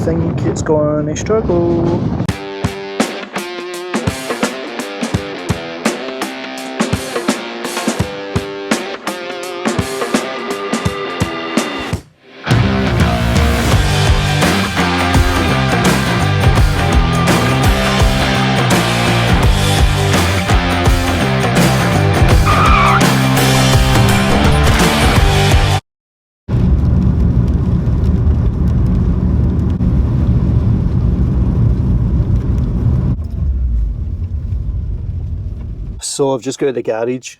think it's going to struggle. So I've just got to the garage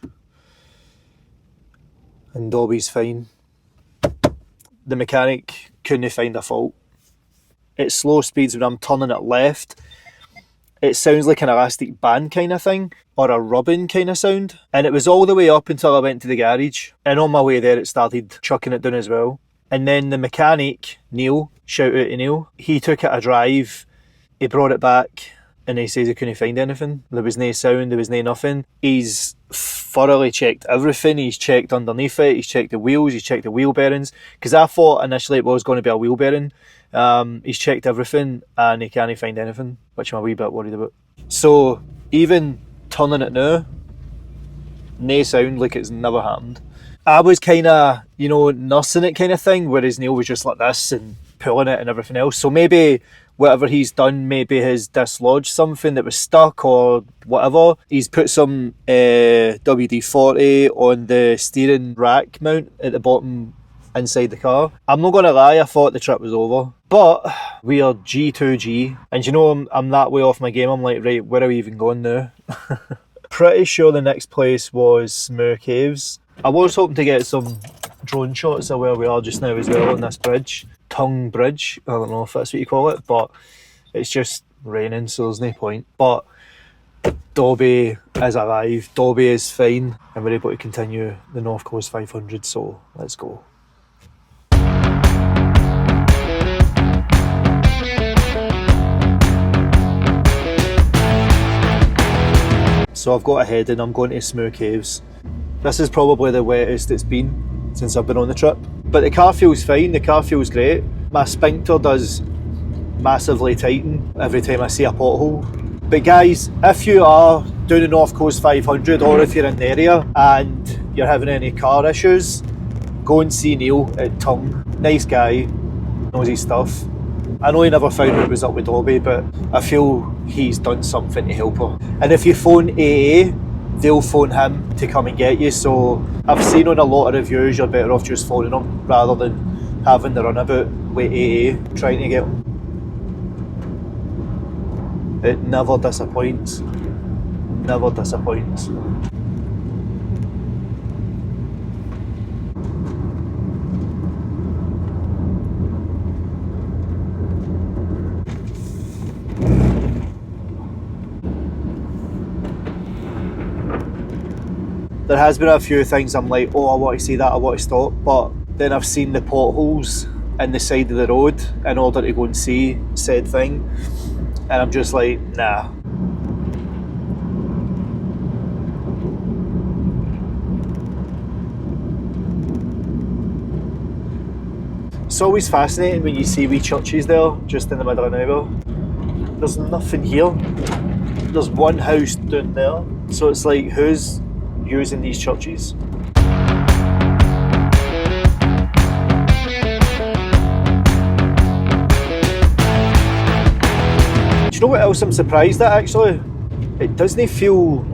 and Dobby's fine. The mechanic couldn't find a fault. At slow speeds when I'm turning it left, it sounds like an elastic band kind of thing or a rubbing kind of sound. And it was all the way up until I went to the garage. And on my way there it started chucking it down as well. And then the mechanic, Neil, shout out to Neil, he took it a drive, he brought it back, and he says he couldn't find anything. There was no sound, there was no nothing. He's thoroughly checked everything. He's checked underneath it, he's checked the wheels, he's checked the wheel bearings. Because I thought initially it was going to be a wheel bearing. He's checked everything and he can't find anything, which I'm a wee bit worried about. So even turning it now, no sound, like it's never happened. I was kind of, nursing it kind of thing, whereas Neil was just like this and pulling it and everything else. So maybe whatever he's done, maybe has dislodged something that was stuck or whatever. He's put some WD-40 on the steering rack mount at the bottom inside the car. I'm not going to lie, I thought the trip was over. But we are G2G, and I'm that way off my game. I'm like, right, where are we even going now? Pretty sure the next place was Smoo Caves. I was hoping to get some drone shots of where we are just now as well on this bridge. Tongue Bridge, I don't know if that's what you call it, but it's just raining, so there's no point. But Dobby is alive, Dobby is fine, and we're able to continue the North Coast 500, so let's go. So I've got a head and I'm going to Smoo Caves. This is probably the wettest it's been since I've been on the trip. But the car feels fine, the car feels great. My sphincter does massively tighten every time I see a pothole. But guys, if you are doing the North Coast 500 or if you're in the area and you're having any car issues, go and see Neil at Tongue. Nice guy, knows his stuff. I know he never found what was up with Dobby, but I feel he's done something to help her. And if you phone AA, they'll phone him to come and get you. So I've seen on a lot of reviews you're better off just phoning them rather than having the runabout with AA trying to get them. It never disappoints. Never disappoints. There has been a few things I'm like, oh, I want to see that, I want to stop, but then I've seen the potholes in the side of the road in order to go and see said thing, and I'm just like, nah. It's always fascinating when you see wee churches there, just in the middle of nowhere. There's nothing here. There's one house down there, so it's like, who's using these churches? Do you know what else I'm surprised at actually? It doesn't feel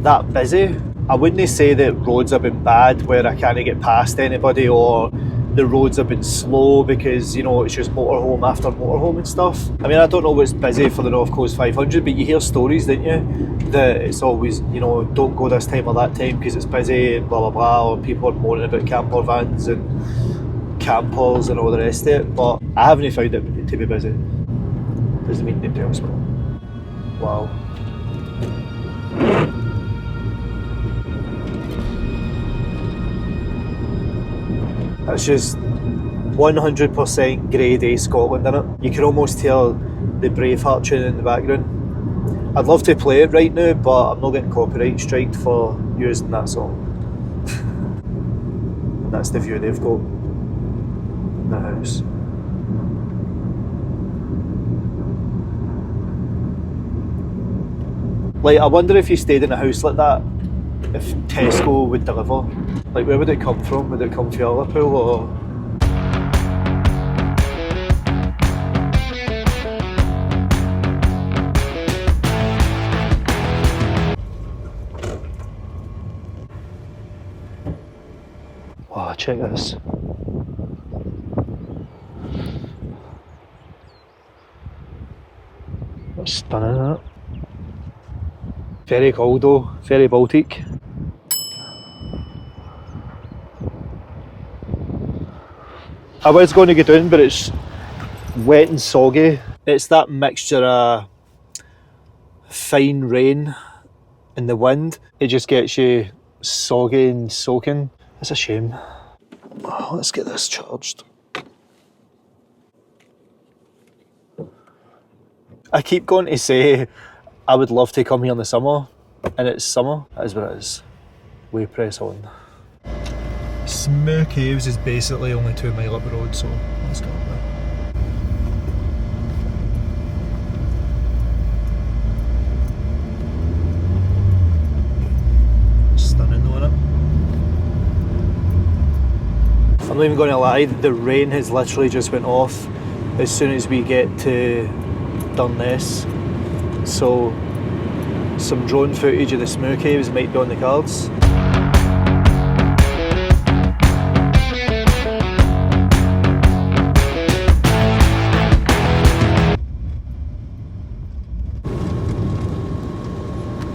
that busy. I wouldn't say that roads have been bad where I can't get past anybody, or the roads have been slow because, it's just motorhome after motorhome and stuff. I mean, I don't know what's busy for the North Coast 500, but you hear stories, don't you? That it's always, don't go this time or that time because it's busy and blah, blah, blah, or people are moaning about camper vans and campers and all the rest of it. But I haven't found it to be busy. Doesn't mean anybody else will. Wow. That's just 100% grade A Scotland, innit? You can almost hear the Braveheart tune in the background. I'd love to play it right now, but I'm not getting copyright striked for using that song. And that's the view they've got in the house. Like, I wonder if you stayed in a house like that, if Tesco would deliver. Like, where would it come from? Would it come from Liverpool or? Wow, check this. That's stunning, isn't it? Very cold though, very Baltic. I was going to go down, but it's wet and soggy. It's that mixture of fine rain and the wind. It just gets you soggy and soaking. It's a shame. Oh, let's get this charged. I keep going to say I would love to come here in the summer, and it's summer. That is what it is. We press on. Smoo Caves is basically only 2 mile up the road, so let's go up there. Stunning though, innit? I'm not even going to lie, the rain has literally just went off as soon as we get to Durness. So some drone footage of the Smoo Caves might be on the cards.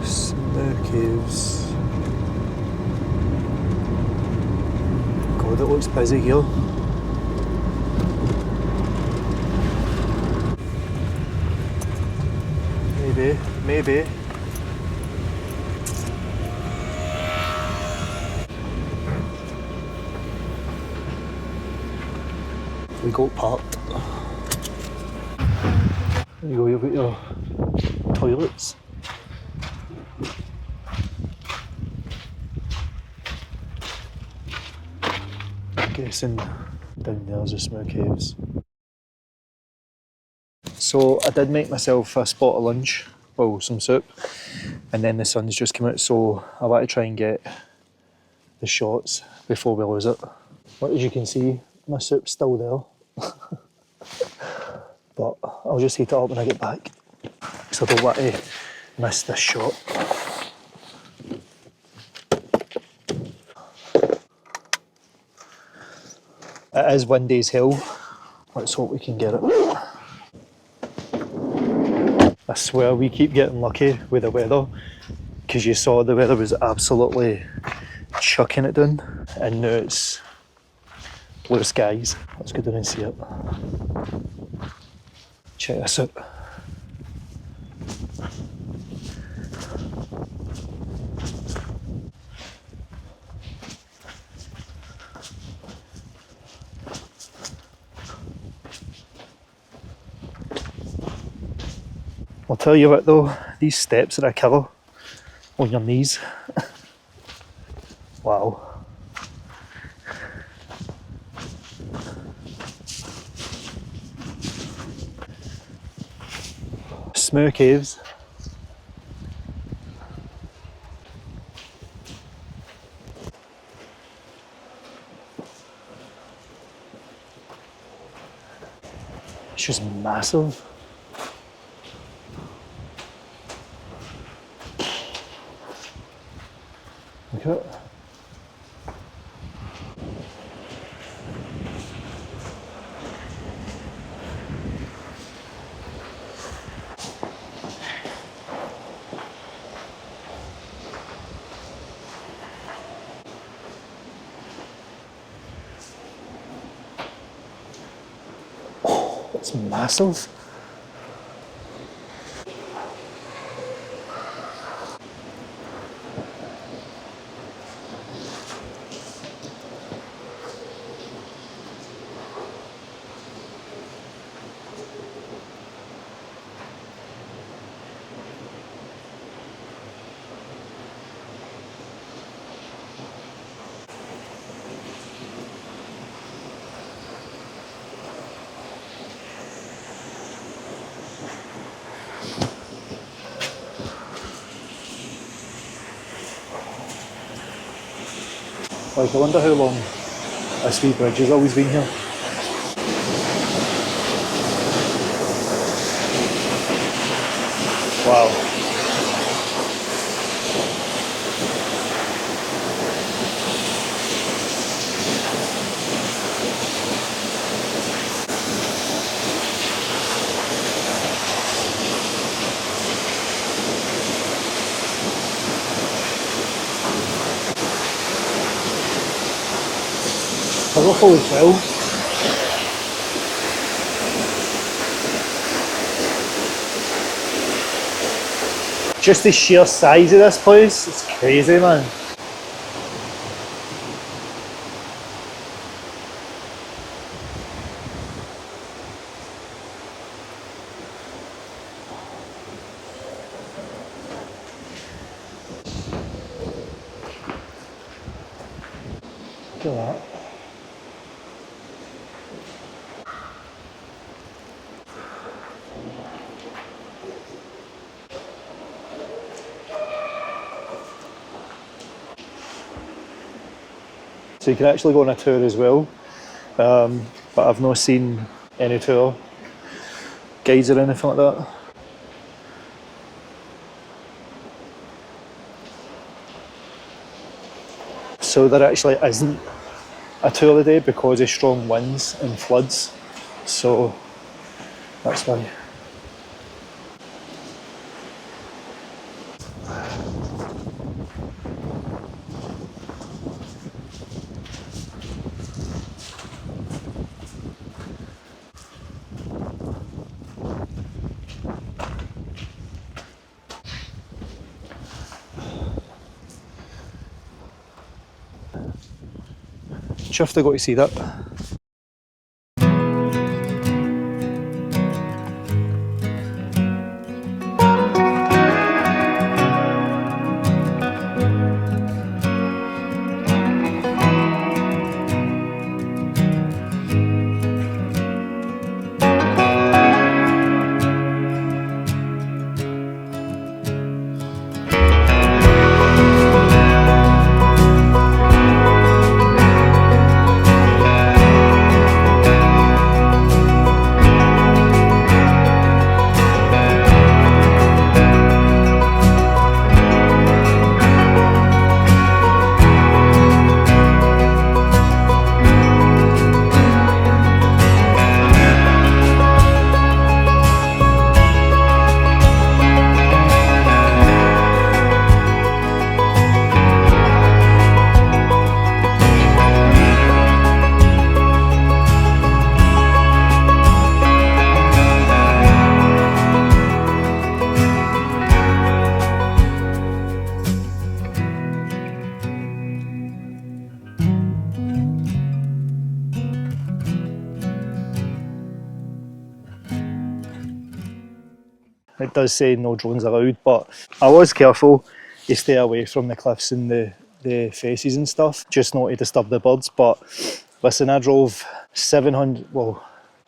Smoo Caves. God, it looks busy here. Maybe. We got parked. There you go, you've got your toilets. I'm guessing down there's the Smoo Caves. So I did make myself a spot of lunch, well, some soup, and then the sun's just come out, so I want to try and get the shots before we lose it. But as you can see, my soup's still there. But I'll just heat it up when I get back, because I don't want to miss this shot. It is windy as hell. Let's hope we can get it. I swear we keep getting lucky with the weather, because you saw the weather was absolutely chucking it down, and now it's blue skies. Let's go down and see it. Check this out. I'll tell you what though, these steps are a killer on your knees. Wow. Smoo Caves. It's just massive. Look at it. Oh, it's massive. Like, I wonder how long this wee bridge has always been here. Wow. Oh, holy cow. Just the sheer size of this place, it's crazy, man. Look at that. So you can actually go on a tour as well, but I've not seen any tour guides or anything like that. So there actually isn't a tour today because of strong winds and floods, so that's why. Chuffed I got to see that. It does say no drones allowed, but I was careful to stay away from the cliffs and the faces and stuff, just not to disturb the birds. But listen, I drove 700, well,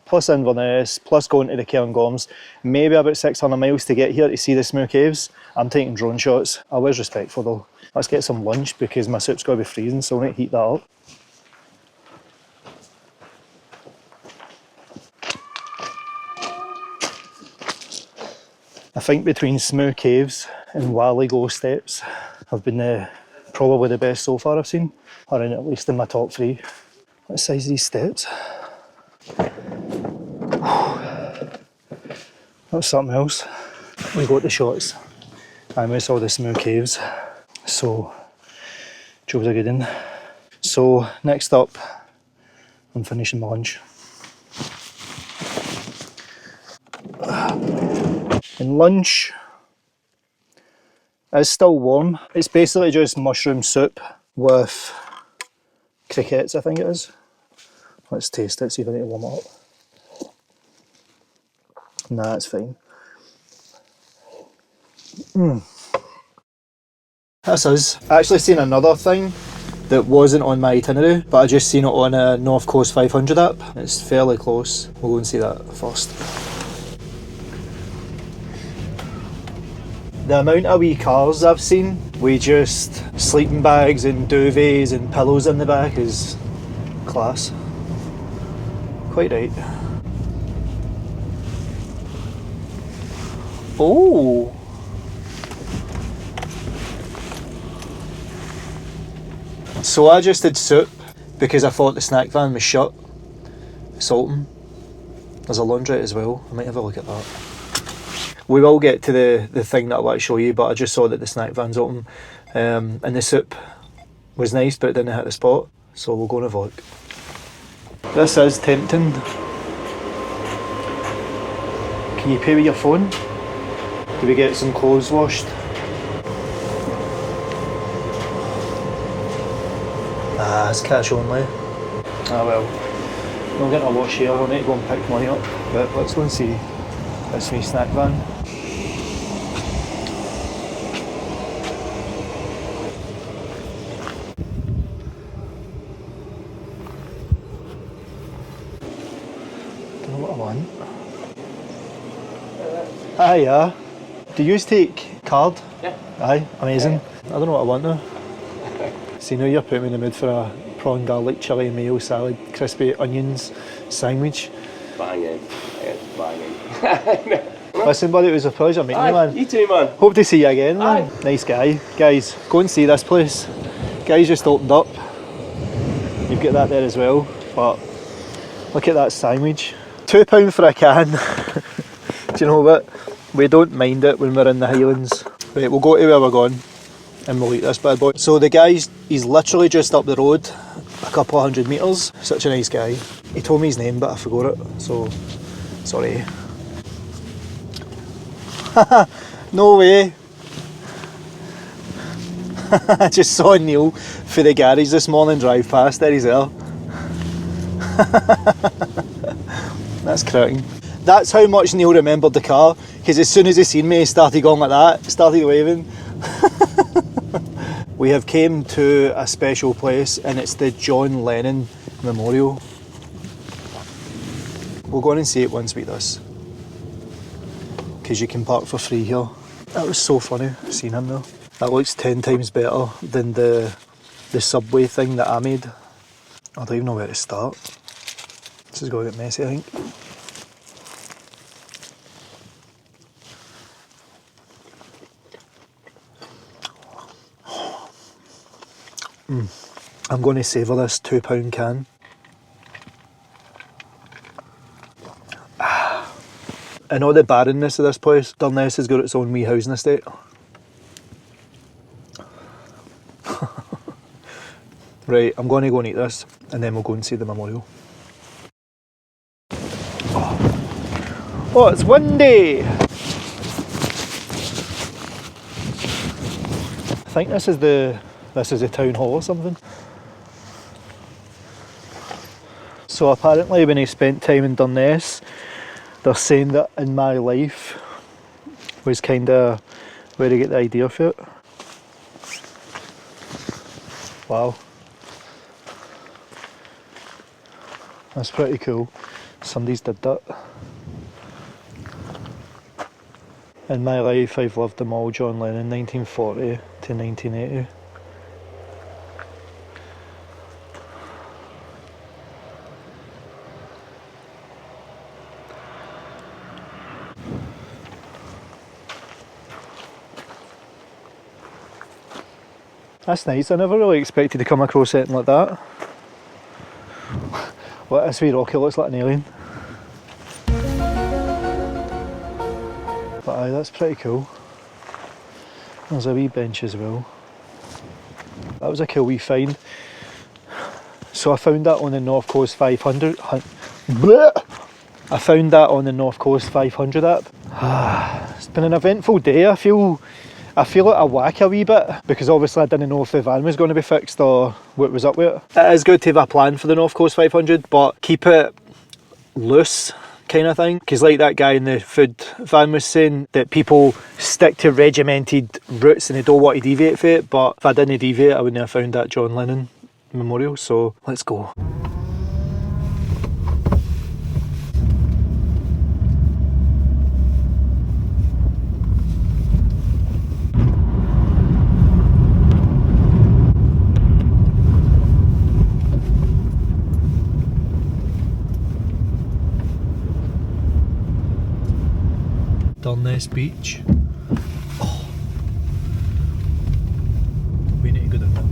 plus Inverness, plus going to the Cairngorms, maybe about 600 miles to get here to see the Smoo Caves. I'm taking drone shots. I was respectful though. Let's get some lunch because my soup's got to be freezing, so I need to heat that up. I think between Smoo Caves and Walligo Steps have been probably the best so far I've seen, or at least in my top 3. What size are these steps? That's something else. We got the shots and we saw the Smoo Caves, so Joe's a good one. So next up, I'm finishing my lunch. And lunch is still warm. It's basically just mushroom soup with crickets, I think it is. Let's taste it, see if I need to warm it up. Nah, it's fine. This is. I actually seen another thing that wasn't on my itinerary, but I just seen it on a North Coast 500 app. It's fairly close. We'll go and see that first. The amount of wee cars I've seen with just sleeping bags and duvets and pillows in the back is class. Quite right. Oh! So I just did soup because I thought the snack van was shut. Salting. There's a laundrette as well. I might have a look at that. We will get to the thing that I want to show you, but I just saw that the snack van's open. And the soup was nice, but it didn't hit the spot. So we'll go and have a look. This is tempting. Can you pay with your phone? Do we get some clothes washed? Ah, it's cash only. Ah well. Not getting a wash here, I'll need to go and pick money up. But let's go and see this wee snack van. Don't know what I want. Ah yeah. Do you take card? Yeah. Aye, amazing. I don't know what I want now. See, now you're putting me in the mood for a prawn garlic chilli mayo salad, crispy onions sandwich. Banging. It's banging. Listen buddy, it was a pleasure meeting you, man. You too, man. Hope to see you again, man. Nice guy. Guys, go and see this place. Guys just opened up. You've got that there as well, but look at that sandwich. £2 for a can. Do you know what? We don't mind it when we're in the Highlands. Right, we'll go to where we're going and we'll eat this bad boy. So the guy's, he's literally just up the road a couple of 100 metres. Such a nice guy. He told me his name but I forgot it, so sorry. No way. I just saw Neil for the garage this morning drive past. There he's there. That's cracking. That's how much Neil remembered the car, because as soon as he seen me he started going like that, started waving. We have came to a special place and it's the John Lennon Memorial. We'll go in and see it once we do this, because you can park for free here. That was so funny seeing him there. That looks 10 times better than the subway thing that I made. I don't even know where to start. This is going to get messy, I think. I'm going to savour this £2 can. And all the barrenness of this place, Durness has got its own wee housing estate. Right, I'm going to go and eat this and then we'll go and see the memorial. Oh, it's windy! I think this is the town hall or something. So apparently when he spent time in Durness, they're saying that In My Life was kind of where he get the idea for it. Wow. That's pretty cool. Somebody's did that. In my life I've loved them all, John Lennon, 1940 to 1980. That's nice, I never really expected to come across anything like that. What, this wee rocky looks like an alien. But aye, that's pretty cool. There's a wee bench as well. That was a cool wee find. So I found that on the North Coast 500. I found that on the North Coast 500 app. It's been an eventful day. I feel like a whack a wee bit, because obviously I didn't know if the van was going to be fixed or what was up with it. It is good to have a plan for the North Coast 500, but keep it loose kind of thing, because like that guy in the food van was saying, that people stick to regimented routes and they don't want to deviate from it, but if I didn't deviate I wouldn't have found that John Lennon memorial, so let's go. Durness Beach. Oh. We need to go down there.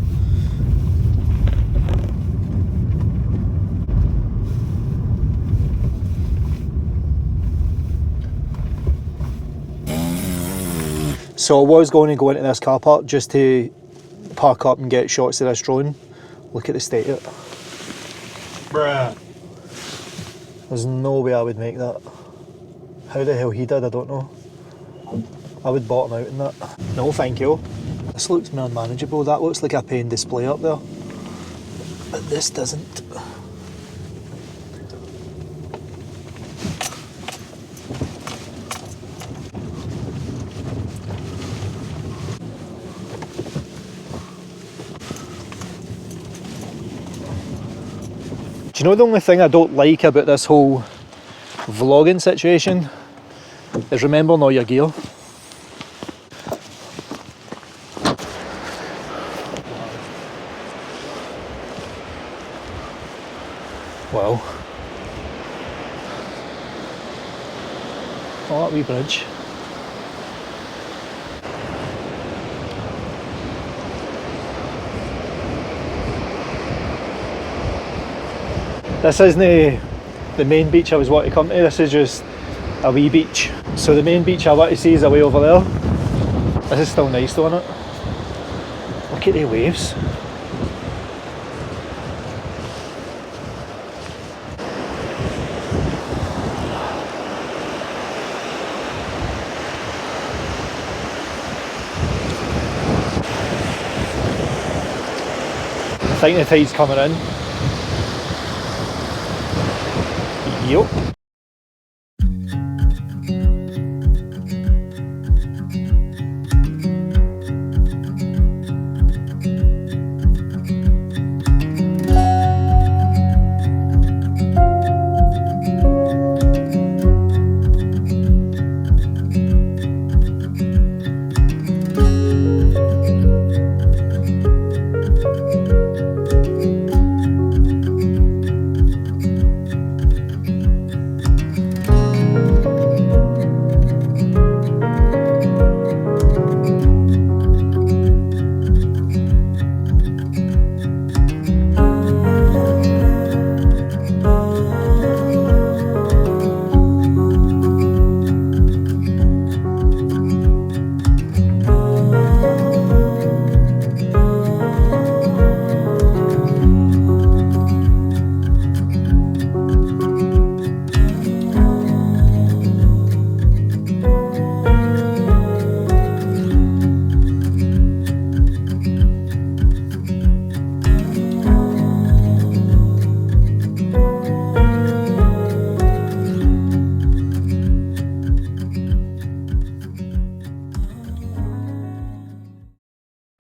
So I was going to go into this car park just to park up and get shots of this drone. Look at the state of it. Bruh. There's no way I would make that. How the hell he did, I don't know. I would bottom out in that. No, thank you. This looks more unmanageable. That looks like a paying display up there. But this doesn't. Do you know the only thing I don't like about this whole vlogging situation is remembering all your gear. Wow. Oh, that wee bridge. This isn't the main beach I was wanting to come to, this is just a wee beach. So the main beach I want to see is away over there. This is still nice though, isn't it? Look at the waves. I think the tide's coming in. Yup.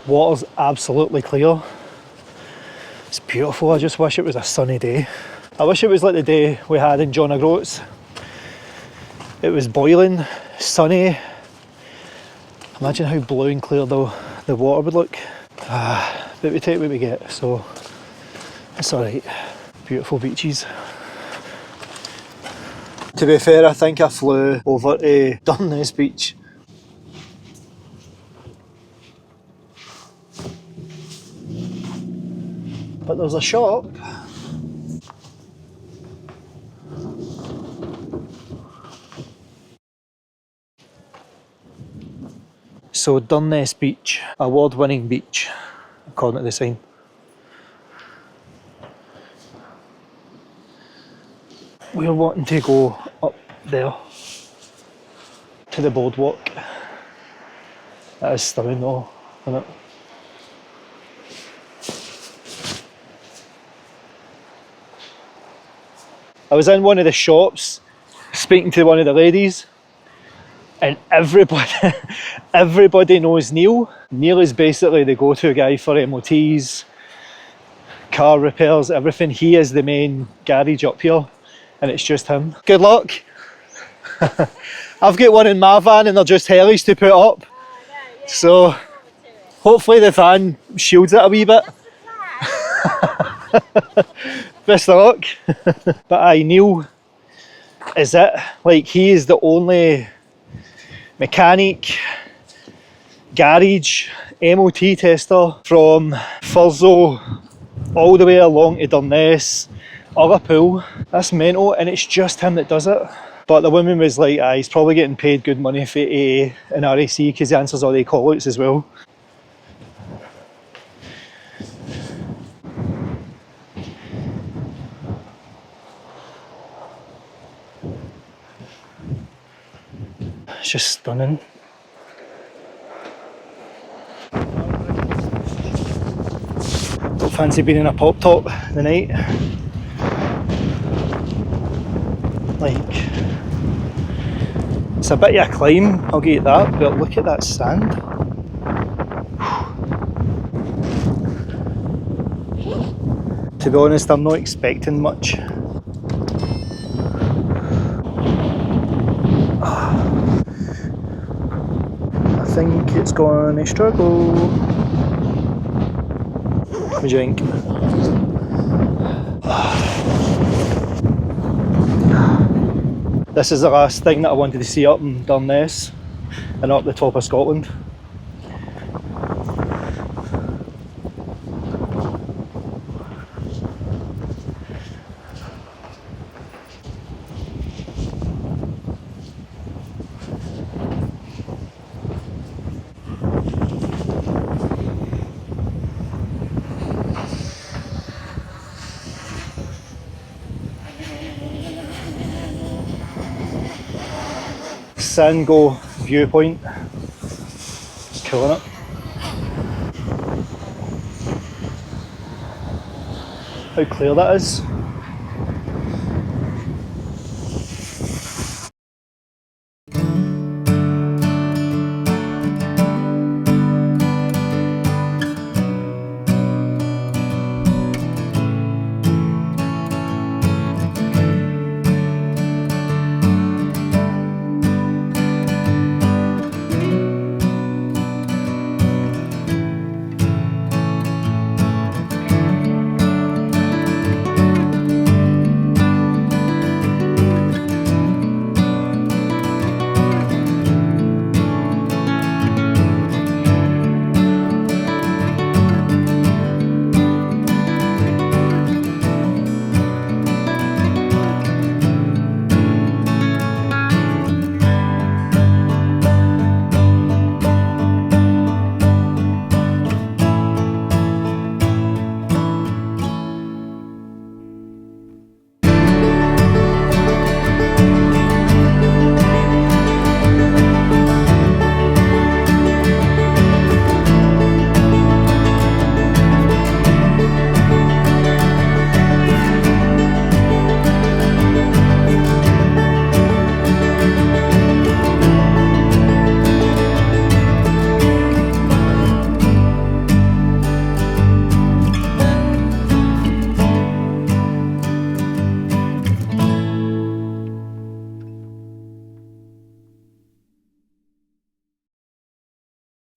Water's absolutely clear. It's beautiful. I just wish it was a sunny day. I wish it was like the day we had in John O'Groats. It was boiling, sunny. Imagine how blue and clear the water would look. But we take what we get, so it's alright. Beautiful beaches. To be fair, I think I flew over to Durness Beach. But there's a shop. So Durness Beach, award-winning beach, according to the sign. We're wanting to go up there to the boardwalk. That is stunning though, isn't it? I was in one of the shops speaking to one of the ladies, and everybody knows Neil. Neil is basically the go-to guy for MOTs, car repairs, everything. He is the main garage up here, and it's just him. Good luck. I've got one in my van and they're just hellies to put up. So hopefully the van shields it a wee bit. Best of luck. But Neil is it. Like, he is the only mechanic, garage, MOT tester from Thurso all the way along to Durness, Pool. That's mental, and it's just him that does it. But the woman was like, ah, he's probably getting paid good money for AA and RAC because he answers all the call-outs as well. It's just stunning. Don't fancy being in a pop top the night. Like, it's a bit of a climb, I'll give you that, but look at that sand. To be honest, I'm not expecting much. I think it's going to struggle. What do you think? This is the last thing that I wanted to see up in Durness and up the top of Scotland. Sango viewpoint, killing it. How clear that is.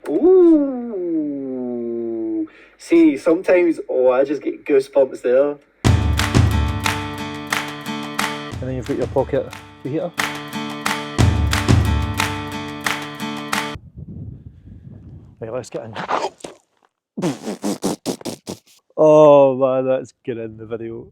Ooh. See, sometimes, I just get goosebumps there. And then you've got your pocket heater. Right, let's get in. Oh man, that's good in the video.